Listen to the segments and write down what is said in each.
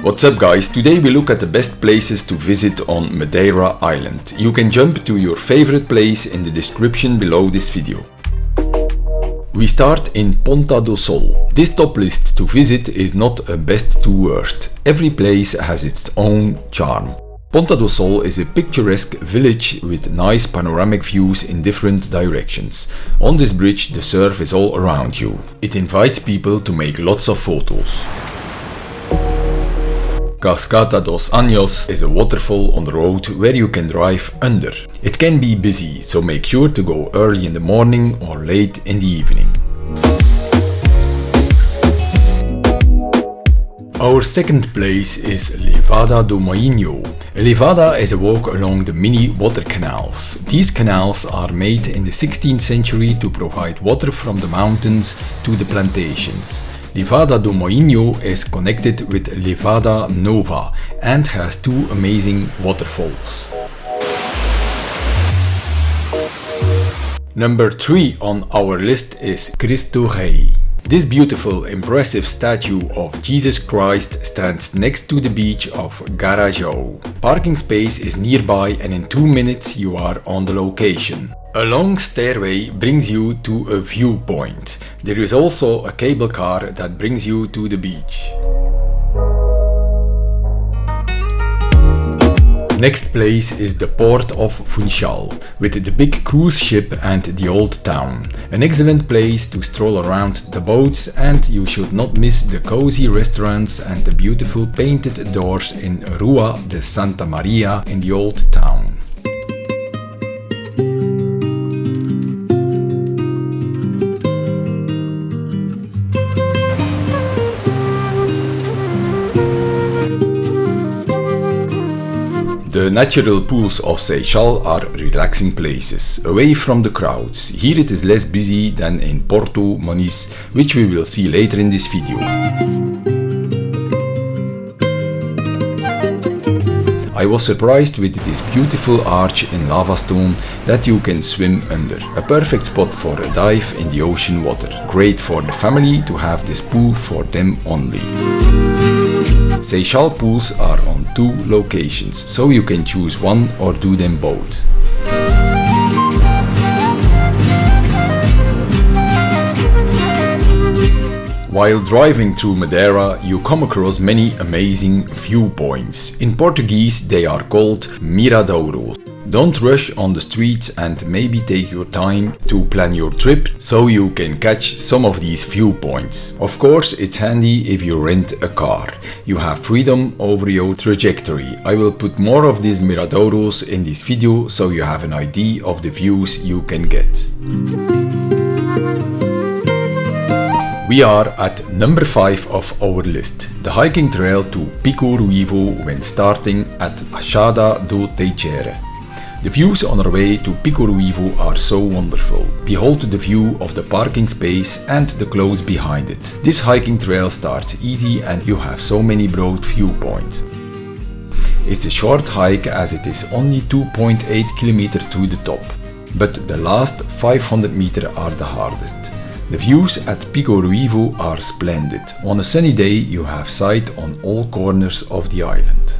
What's up guys, today we look at the best places to visit on Madeira Island. You can jump to your favorite place in the description below this video. We start in Ponta do Sol. This top list to visit is not a best to worst. Every place has its own charm. Ponta do Sol is a picturesque village with nice panoramic views in different directions. On this bridge the surf is all around you. It invites people to make lots of photos. Cascata dos Anjos is a waterfall on the road where you can drive under. It can be busy, so make sure to go early in the morning or late in the evening. Our second place is Levada do Moinho. A levada is a walk along the mini water canals. These canals are made in the 16th century to provide water from the mountains to the plantations. Levada do Moinho is connected with Levada Nova and has two amazing waterfalls. Number 3 on our list is Cristo Rei. This beautiful, impressive statue of Jesus Christ stands next to the beach of Garajão. Parking space is nearby and in 2 minutes you are on the location. A long stairway brings you to a viewpoint. There is also a cable car that brings you to the beach. Next place is the port of Funchal, with the big cruise ship and the old town. An excellent place to stroll around the boats, and you should not miss the cozy restaurants and the beautiful painted doors in Rua de Santa Maria in the old town. The natural pools of Seixal are relaxing places, away from the crowds. Here it is less busy than in Porto, Moniz, which we will see later in this video. I was surprised with this beautiful arch in lava stone that you can swim under. A perfect spot for a dive in the ocean water. Great for the family to have this pool for them only. Seixal pools are on 2 locations, so you can choose one or do them both. While driving through Madeira, you come across many amazing viewpoints. In Portuguese they are called Miradouro. Don't rush on the streets and maybe take your time to plan your trip so you can catch some of these viewpoints. Of course, it's handy if you rent a car. You have freedom over your trajectory. I will put more of these Miradouros in this video so you have an idea of the views you can get. We are at number 5 of our list, the hiking trail to Pico Ruivo when starting at Achada do Teixeira. The views on our way to Pico Ruivo are so wonderful. Behold the view of the parking space and the close behind it. This hiking trail starts easy and you have so many broad viewpoints. It's a short hike as it is only 2.8 km to the top, but the last 500 meters are the hardest. The views at Pico Ruivo are splendid. On a sunny day you have sight on all corners of the island.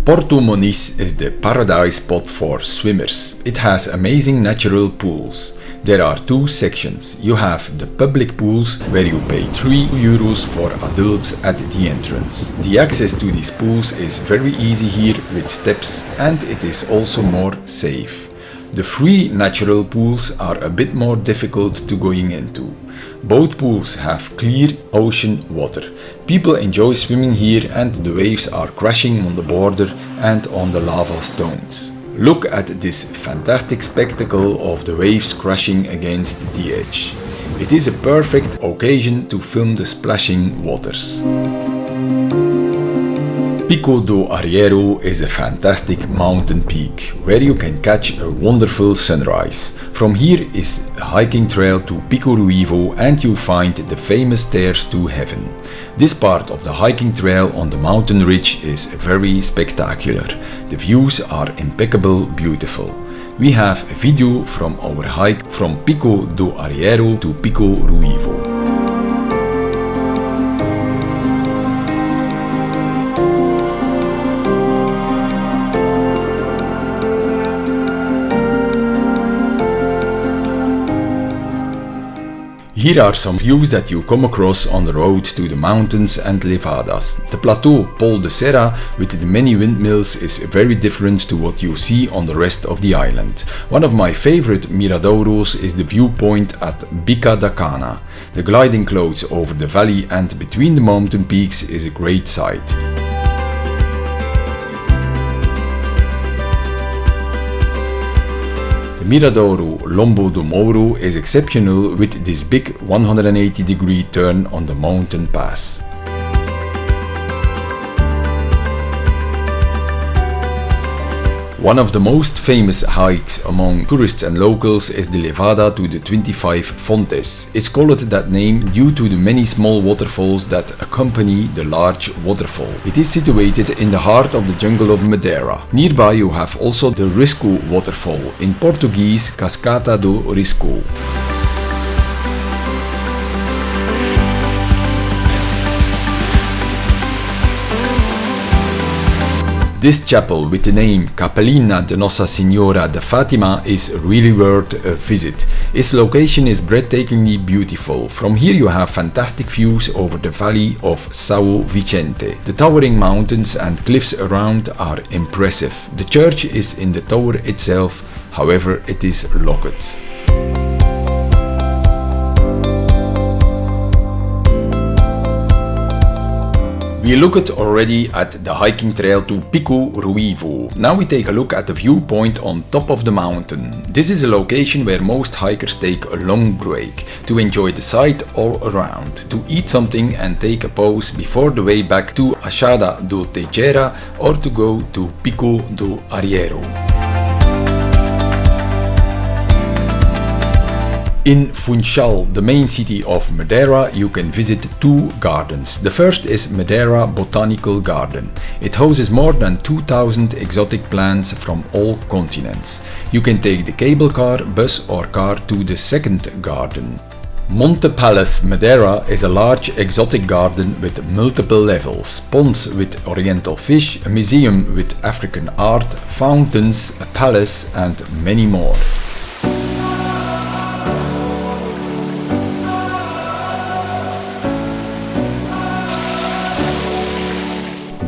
Porto Moniz is the paradise spot for swimmers. It has amazing natural pools. There are 2 sections. You have the public pools where you pay €3 for adults at the entrance. The access to these pools is very easy here with steps and it is also more safe. The free natural pools are a bit more difficult to going into. Both pools have clear ocean water. People enjoy swimming here and the waves are crashing on the border and on the lava stones. Look at this fantastic spectacle of the waves crashing against the edge. It is a perfect occasion to film the splashing waters. Pico do ARIEIRO is a fantastic mountain peak where you can catch a wonderful sunrise. From here is a hiking trail to Pico Ruivo and you find the famous stairs to heaven. This part of the hiking trail on the mountain ridge is very spectacular. The views are impeccable beautiful. We have a video from our hike from Pico do ARIEIRO to Pico Ruivo. Here are some views that you come across on the road to the mountains and Levadas. The Plateau Pol de Serra with the many windmills is very different to what you see on the rest of the island. One of my favorite Miradouros is the viewpoint at Bica da Cana. The gliding clouds over the valley and between the mountain peaks is a great sight. Miradouro Lombo do Mouro is exceptional with this big 180-degree turn on the mountain pass. One of the most famous hikes among tourists and locals is the Levada to the 25 Fontes. It's called that name due to the many small waterfalls that accompany the large waterfall. It is situated in the heart of the jungle of Madeira. Nearby you have also the Risco waterfall, in Portuguese Cascata dos Risco. This chapel with the name Capelinha de Nossa Senhora de Fatima is really worth a visit. Its location is breathtakingly beautiful. From here you have fantastic views over the valley of São Vicente. The towering mountains and cliffs around are impressive. The church is in the tower itself, however it is locked. We looked already at the hiking trail to Pico Ruivo. Now we take a look at the viewpoint on top of the mountain. This is a location where most hikers take a long break to enjoy the sight all around, to eat something and take a pause before the way back to Achada do Teixeira or to go to Pico do ARIEIRO. In Funchal, the main city of Madeira, you can visit two gardens. The first is Madeira Botanical Garden. It houses more than 2000 exotic plants from all continents. You can take the cable car, bus or car to the second garden. Monte Palace Madeira is a large exotic garden with multiple levels, ponds with oriental fish, a museum with African art, fountains, a palace and many more.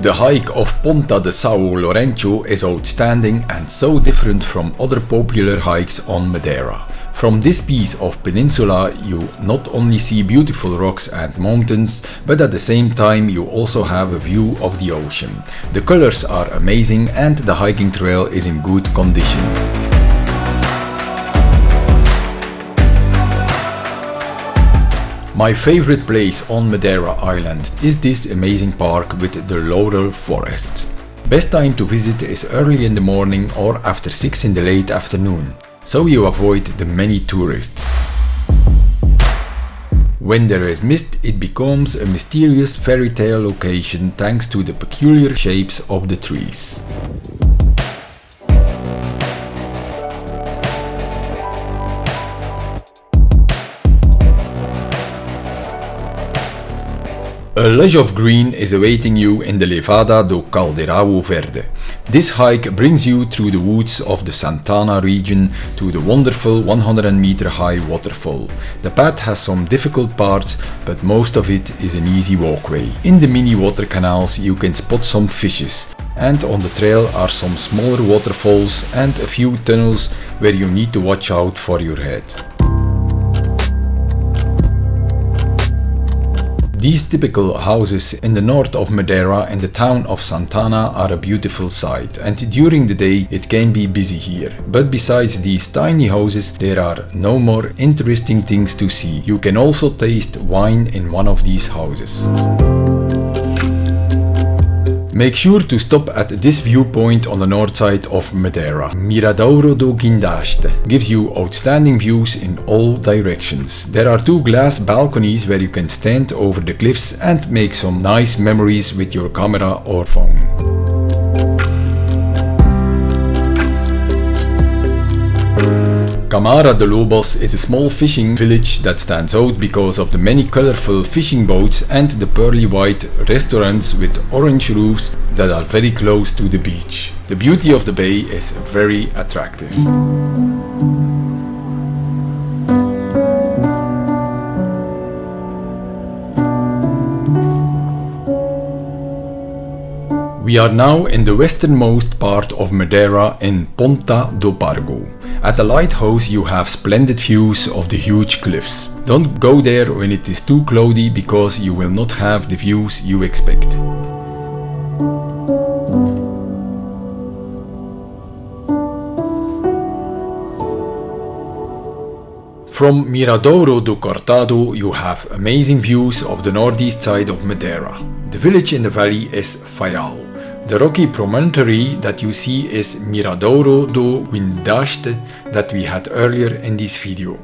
The hike of Ponta de São Lourenço is outstanding and so different from other popular hikes on Madeira. From this piece of peninsula you not only see beautiful rocks and mountains, but at the same time you also have a view of the ocean. The colors are amazing and the hiking trail is in good condition. My favorite place on Madeira Island is this amazing park with the Laurel Forest. Best time to visit is early in the morning or after 6 in the late afternoon, so you avoid the many tourists. When there is mist, it becomes a mysterious fairy tale location thanks to the peculiar shapes of the trees. A lush of green is awaiting you in the Levada do Caldeirão Verde. This hike brings you through the woods of the Santana region to the wonderful 100-meter high waterfall. The path has some difficult parts, but most of it is an easy walkway. In the mini water canals you can spot some fishes, and on the trail are some smaller waterfalls and a few tunnels where you need to watch out for your head. These typical houses in the north of Madeira in the town of Santana are a beautiful sight, and during the day it can be busy here. But besides these tiny houses there are no more interesting things to see. You can also taste wine in one of these houses. Make sure to stop at this viewpoint on the north side of Madeira. Miradouro do Guindaste gives you outstanding views in all directions. There are 2 glass balconies where you can stand over the cliffs and make some nice memories with your camera or phone. Câmara de Lobos is a small fishing village that stands out because of the many colorful fishing boats and the pearly white restaurants with orange roofs that are very close to the beach. The beauty of the bay is very attractive. We are now in the westernmost part of Madeira in Ponta do Pargo. At the lighthouse you have splendid views of the huge cliffs. Don't go there when it is too cloudy because you will not have the views you expect. From Miradouro do Cortado you have amazing views of the northeast side of Madeira. The village in the valley is Funchal. The rocky promontory that you see is Miradouro do Guindaste that we had earlier in this video.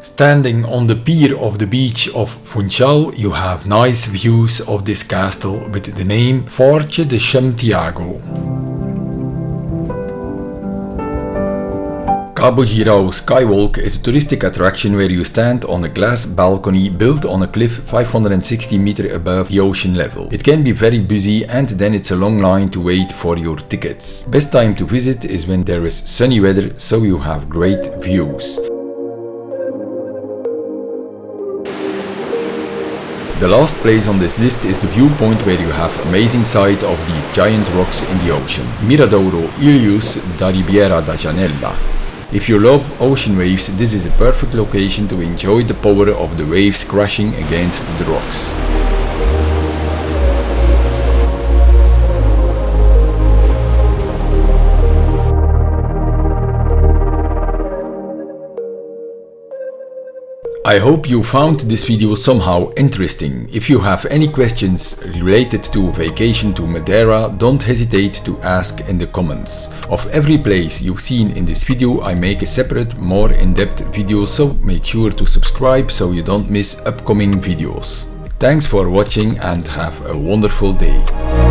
Standing on the pier of the beach of Funchal, you have nice views of this castle with the name Forte de Santiago. Cabo Girau Skywalk is a touristic attraction where you stand on a glass balcony built on a cliff 560 meters above the ocean level. It can be very busy and then it's a long line to wait for your tickets. Best time to visit is when there is sunny weather, so you have great views. The last place on this list is the viewpoint where you have amazing sight of these giant rocks in the ocean. Miradouro Ilhos da Ribeira da Janela. If you love ocean waves, this is a perfect location to enjoy the power of the waves crashing against the rocks. I hope you found this video somehow interesting. If you have any questions related to vacation to Madeira, don't hesitate to ask in the comments. Of every place you've seen in this video, I make a separate, more in-depth video, so make sure to subscribe so you don't miss upcoming videos. Thanks for watching and have a wonderful day.